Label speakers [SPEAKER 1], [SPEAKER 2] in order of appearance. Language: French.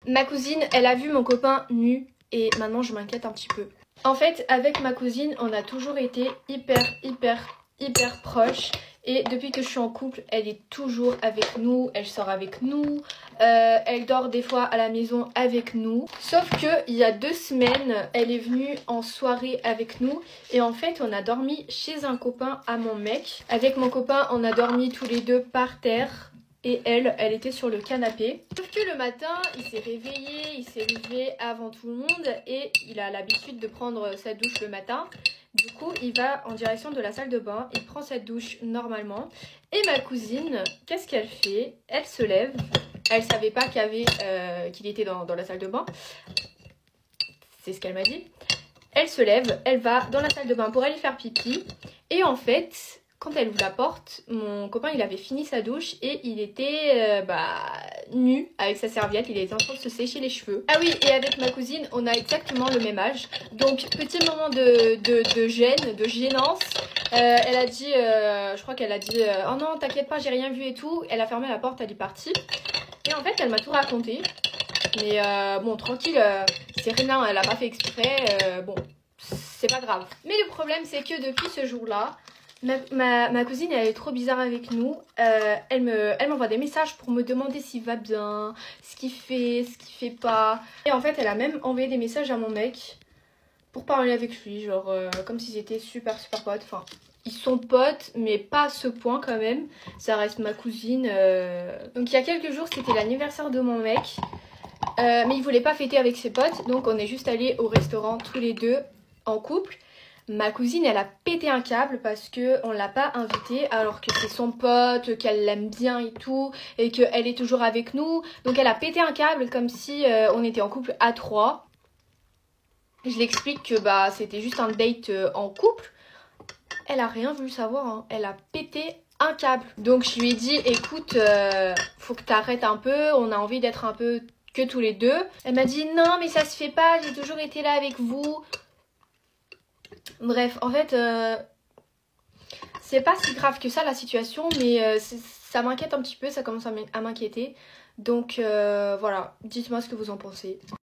[SPEAKER 1] Ma cousine, elle a vu mon copain nu et maintenant je m'inquiète un petit peu. En fait, avec ma cousine, on a toujours été hyper proches. Et depuis que je suis en couple, elle est toujours avec nous, elle sort avec nous, elle dort des fois à la maison avec nous. Sauf que il y a 2 semaines, elle est venue en soirée avec nous et en fait on a dormi chez un copain à mon mec. Avec mon copain, on a dormi tous les deux par terre. Et elle était sur le canapé. Sauf que le matin, il s'est réveillé, il s'est levé avant tout le monde et il a l'habitude de prendre sa douche le matin. Du coup, il va en direction de la salle de bain, il prend sa douche normalement. Et ma cousine, qu'est-ce qu'elle fait? Elle se lève, elle savait pas qu'il était dans la salle de bain. C'est ce qu'elle m'a dit. Elle se lève, elle va dans la salle de bain pour aller faire pipi. Et en fait, quand elle ouvre la porte, mon copain il avait fini sa douche et il était nu avec sa serviette, il était en train de se sécher les cheveux. Ah oui, et avec ma cousine on a exactement le même âge, donc petit moment de gêne, de gênance. Elle a dit, je crois qu'elle a dit oh non t'inquiète pas j'ai rien vu et tout, elle a fermé la porte, elle est partie. Et en fait elle m'a tout raconté, mais bon tranquille, c'est rien, elle a pas fait exprès, bon c'est pas grave. Mais le problème c'est que depuis ce jour-là, ma cousine elle est trop bizarre avec nous. Elle m'envoie des messages pour me demander s'il va bien, ce qu'il fait pas. Et en fait elle a même envoyé des messages à mon mec pour parler avec lui, genre comme s'ils étaient super potes. Enfin, ils sont potes mais pas à ce point quand même. Ça reste ma cousine. Donc il y a quelques jours c'était l'anniversaire de mon mec. Mais il voulait pas fêter avec ses potes, donc on est juste allés au restaurant tous les deux en couple. Ma cousine elle a pété un câble parce qu'on l'a pas invitée alors que c'est son pote, qu'elle l'aime bien et tout et qu'elle est toujours avec nous. Donc elle a pété un câble comme si on était en couple à 3. Je l'explique que c'était juste un date en couple. Elle a rien voulu savoir, hein. Elle a pété un câble. Donc je lui ai dit écoute, faut que t'arrêtes un peu, on a envie d'être un peu que tous les deux. Elle m'a dit non mais ça se fait pas, j'ai toujours été là avec vous. Bref, en fait, c'est pas si grave que ça la situation, mais ça m'inquiète un petit peu, ça commence à m'inquiéter. Donc voilà, dites-moi ce que vous en pensez.